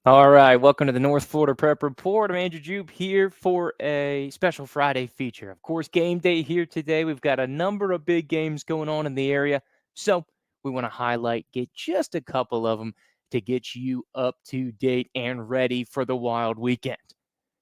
All right, welcome to the North Florida Prep Report. I'm Andrew Jupe here for a special Friday feature. Of course, game day here today. We've got a number of big games going on in the area, so we want to get just a couple of them to get you up to date and ready for the wild weekend.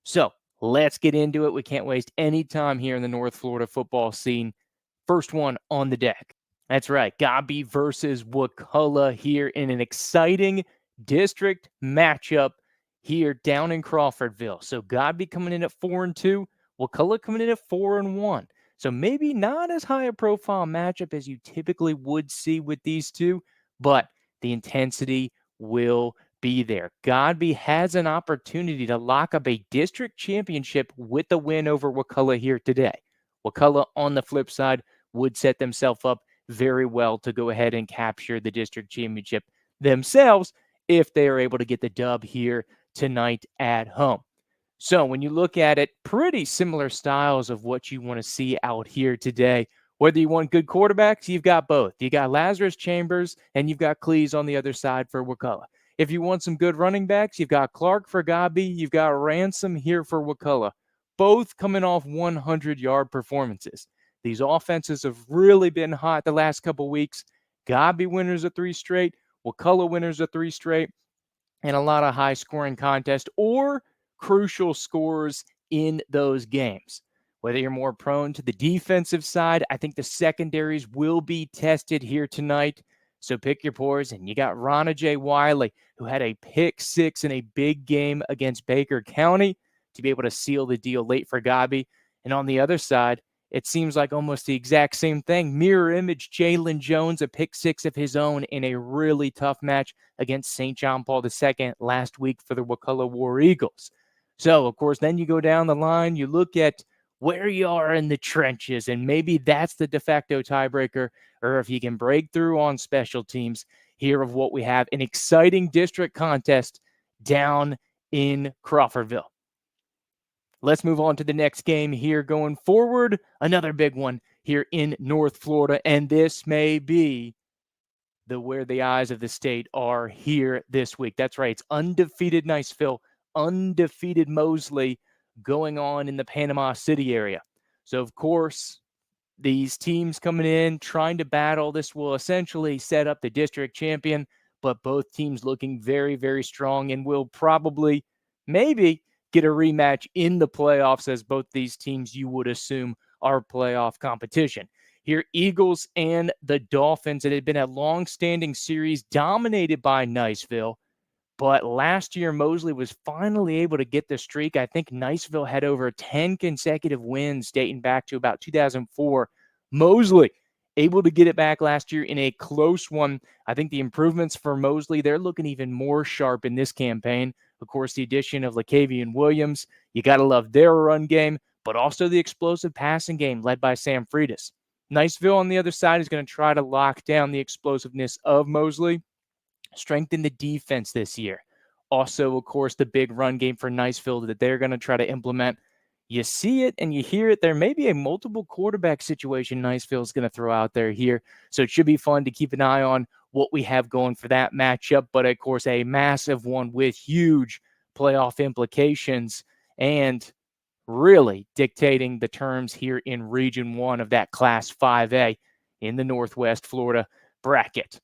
So let's get into it. We can't waste any time here in the North Florida football scene. First one on the deck. That's right, Gabi versus Wakulla here in an exciting district matchup here down in Crawfordville. So Gabi coming in at 4-2, Wakulla coming in at 4-1. So maybe not as high a profile matchup as you typically would see with these two, but the intensity will be there. Gabi has an opportunity to lock up a district championship with the win over Wakulla here today. Wakulla, on the flip side, would set themselves up very well to go ahead and capture the district championship themselves if they are able to get the dub here tonight at home. So when you look at it, pretty similar styles of what you want to see out here today. Whether you want good quarterbacks, you've got both. You got Lazarus Chambers and you've got Cleese on the other side for Wakulla. If you want some good running backs, you've got Clark for Gabi, you've got Ransom here for Wakulla, both coming off 100-yard performances. These offenses have really been hot the last couple weeks. Gabi winners of 3 straight, Wakulla winners of 3 straight, and a lot of high-scoring contests or crucial scores in those games. Whether you're more prone to the defensive side, I think the secondaries will be tested here tonight. So pick your poison. You got Ronna J. Wiley, who had a pick 6 in a big game against Baker County to be able to seal the deal late for Gabi. And on the other side, it seems like almost the exact same thing. Mirror image Jalen Jones, a pick 6 of his own in a really tough match against St. John Paul II last week for the Wakulla War Eagles. So, of course, then you go down the line, you look at where you are in the trenches, and maybe that's the de facto tiebreaker, or if you can break through on special teams, here of what we have, an exciting district contest down in Crawfordville. Let's move on to the next game here going forward. Another big one here in North Florida, and this may be where the eyes of the state are here this week. That's right. It's undefeated Niceville, undefeated Mosley going on in the Panama City area. So, of course, these teams coming in, trying to battle. This will essentially set up the district champion, but both teams looking very, very strong and will probably, maybe, get a rematch in the playoffs, as both these teams, you would assume, are playoff competition. Here, Eagles and the Dolphins. It had been a long-standing series dominated by Niceville, but last year, Mosley was finally able to get the streak. I think Niceville had over 10 consecutive wins dating back to about 2004. Mosley able to get it back last year in a close one. I think the improvements for Mosley, they're looking even more sharp in this campaign. Of course, the addition of Lakavian Williams, you got to love their run game, but also the explosive passing game led by Sam Freitas. Niceville on the other side is going to try to lock down the explosiveness of Mosley, strengthen the defense this year. Also, of course, the big run game for Niceville that they're going to try to implement. You see it and you hear it. There may be a multiple quarterback situation Niceville is going to throw out there here. So it should be fun to keep an eye on what we have going for that matchup. But, of course, a massive one with huge playoff implications and really dictating the terms here in Region 1 of that Class 5A in the Northwest Florida bracket.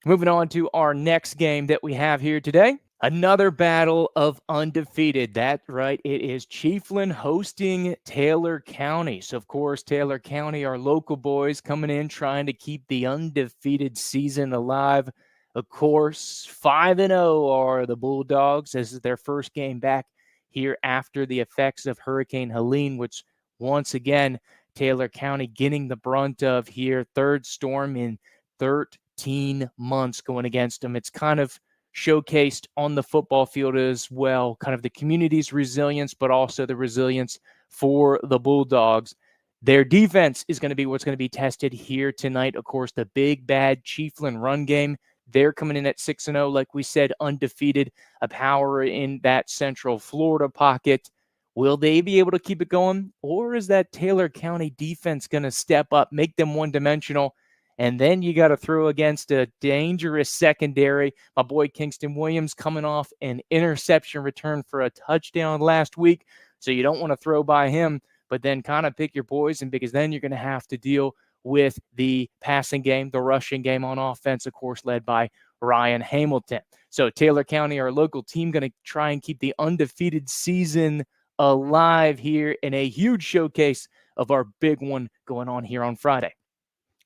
Moving on to our next game that we have here today. Another battle of undefeated. That's right. It is Chiefland hosting Taylor County. So, of course, Taylor County, our local boys coming in trying to keep the undefeated season alive. Of course, 5-0 are the Bulldogs. This is their first game back here after the effects of Hurricane Helene, which once again, Taylor County getting the brunt of here. Third storm in 13 months going against them. It's kind of showcased on the football field as well, kind of the community's resilience, but also the resilience for the Bulldogs. Their defense is going to be what's going to be tested here tonight. Of course, the big, bad Chiefland run game. They're coming in at 6-0, like we said, undefeated, a power in that Central Florida pocket. Will they be able to keep it going? Or is that Taylor County defense going to step up, make them one-dimensional, And then you got to throw against a dangerous secondary. My boy Kingston Williams coming off an interception return for a touchdown last week. So you don't want to throw by him, but then kind of pick your poison, because then you're going to have to deal with the passing game, the rushing game on offense, of course, led by Ryan Hamilton. So Taylor County, our local team, going to try and keep the undefeated season alive here in a huge showcase of our big one going on here on Friday.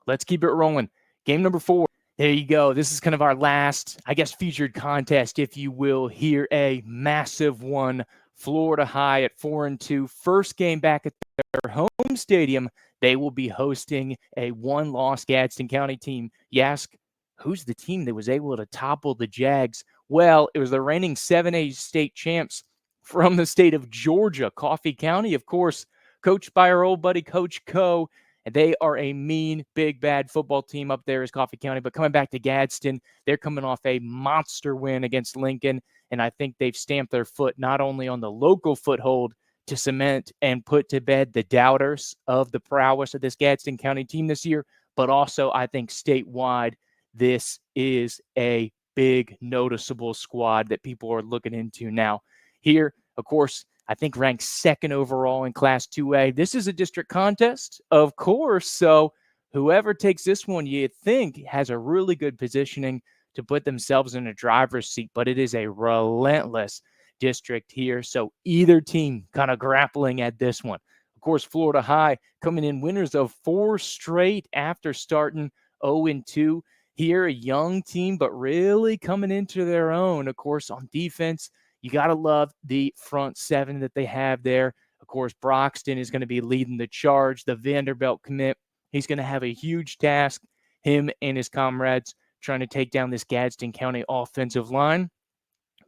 Let's keep it rolling. Game number 4. There you go. This is kind of our last, I guess, featured contest, if you will. Here, a massive one. Florida High at 4-2. First game back at their home stadium. They will be hosting a one-loss Gadsden County team. You ask, who's the team that was able to topple the Jags? Well, it was the reigning 7A state champs from the state of Georgia, Coffee County, of course, coached by our old buddy, Coach Coe. And they are a mean, big, bad football team up there as Coffee County. But coming back to Gadsden, they're coming off a monster win against Lincoln. And I think they've stamped their foot not only on the local foothold to cement and put to bed the doubters of the prowess of this Gadsden County team this year, but also I think statewide, this is a big, noticeable squad that people are looking into now. Here, of course, I think ranked second overall in Class 2A. This is a district contest, of course, so whoever takes this one, you think, has a really good positioning to put themselves in a driver's seat, but it is a relentless district here, so either team kind of grappling at this one. Of course, Florida High coming in winners of 4 straight after starting 0-2. Here, a young team, but really coming into their own. Of course, on defense, you got to love the front 7 that they have there. Of course, Broxton is going to be leading the charge. The Vanderbilt commit, he's going to have a huge task, him and his comrades, trying to take down this Gadsden County offensive line,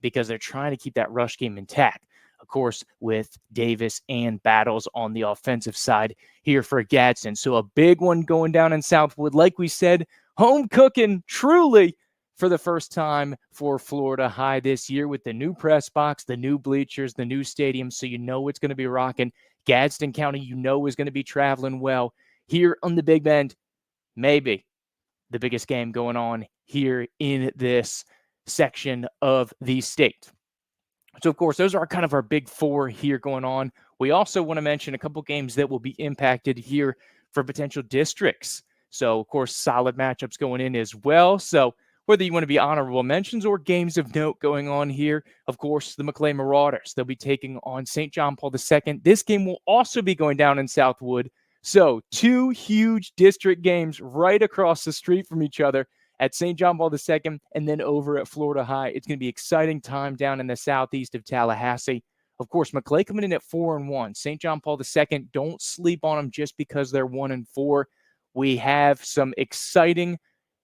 because they're trying to keep that rush game intact. Of course, with Davis and Battles on the offensive side here for Gadsden. So a big one going down in Southwood. Like we said, home cooking truly for the first time for Florida High this year, with the new press box, the new bleachers, the new stadium. So you know it's going to be rocking. Gadsden County, you know, is going to be traveling well. Here on the Big Bend, maybe the biggest game going on here in this section of the state. So, of course, those are kind of our big 4 here going on. We also want to mention a couple games that will be impacted here for potential districts. So, of course, solid matchups going in as well. So, whether you want to be honorable mentions or games of note going on here, of course, the Maclay Marauders, they'll be taking on St. John Paul II. This game will also be going down in Southwood. So 2 huge district games right across the street from each other at St. John Paul II and then over at Florida High. It's going to be an exciting time down in the southeast of Tallahassee. Of course, Maclay coming in at 4-1. St. John Paul II, don't sleep on them just because they're 1-4. We have some exciting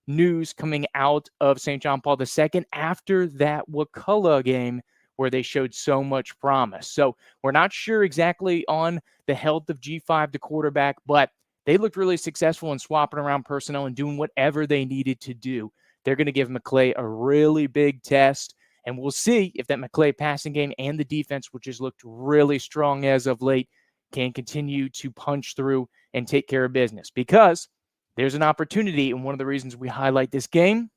news coming out of St. John Paul II after that Wakulla game where they showed so much promise. So we're not sure exactly on the health of G5, the quarterback, but they looked really successful in swapping around personnel and doing whatever they needed to do. They're going to give Maclay a really big test, and we'll see if that Maclay passing game and the defense, which has looked really strong as of late, can continue to punch through and take care of business. Because there's an opportunity, and one of the reasons we highlight this game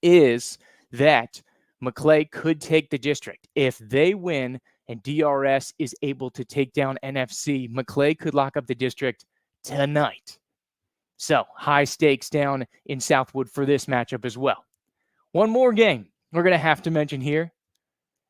is that Maclay could take the district. If they win and DRS is able to take down NFC, Maclay could lock up the district tonight. So high stakes down in Southwood for this matchup as well. One more game we're going to have to mention here.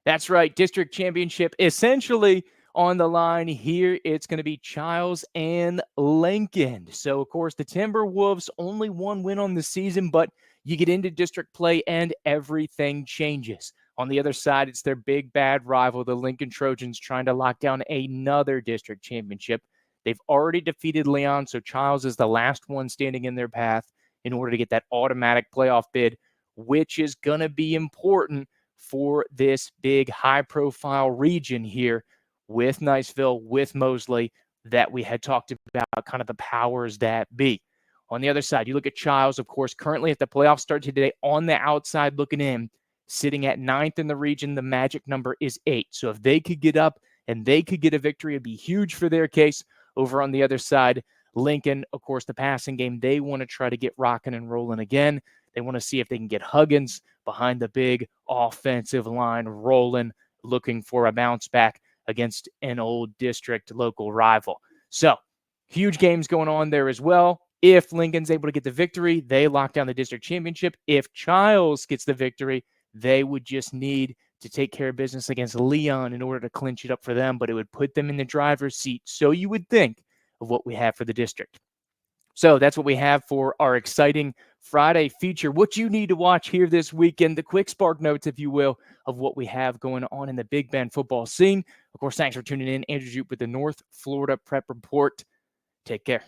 That's right, district championship essentially on the line here. It's going to be Childs and Lincoln. So, of course, the Timberwolves only 1 win on the season, but you get into district play and everything changes. On the other side, it's their big bad rival, the Lincoln Trojans, trying to lock down another district championship. They've already defeated Leon, so Childs is the last one standing in their path in order to get that automatic playoff bid, which is going to be important for this big high-profile region here with Niceville, with Mosley, that we had talked about, kind of the powers that be. On the other side, you look at Childs, of course, currently at the playoff start today on the outside looking in, sitting at 9th in the region. The magic number is 8. So if they could get up and they could get a victory, it'd be huge for their case. Over on the other side, Lincoln, of course, the passing game, they want to try to get rocking and rolling again. They want to see if they can get Huggins behind the big offensive line rolling, looking for a bounce back against an old district local rival. So, huge games going on there as well. If Lincoln's able to get the victory, they lock down the district championship. If Childs gets the victory, they would just need to take care of business against Leon in order to clinch it up for them, but it would put them in the driver's seat. So you would think of what we have for the district. So that's what we have for our exciting Friday feature. What you need to watch here this weekend, the quick spark notes, if you will, of what we have going on in the Big Bend football scene. Of course, thanks for tuning in. Andrew Jupe with the North Florida Prep Report. Take care.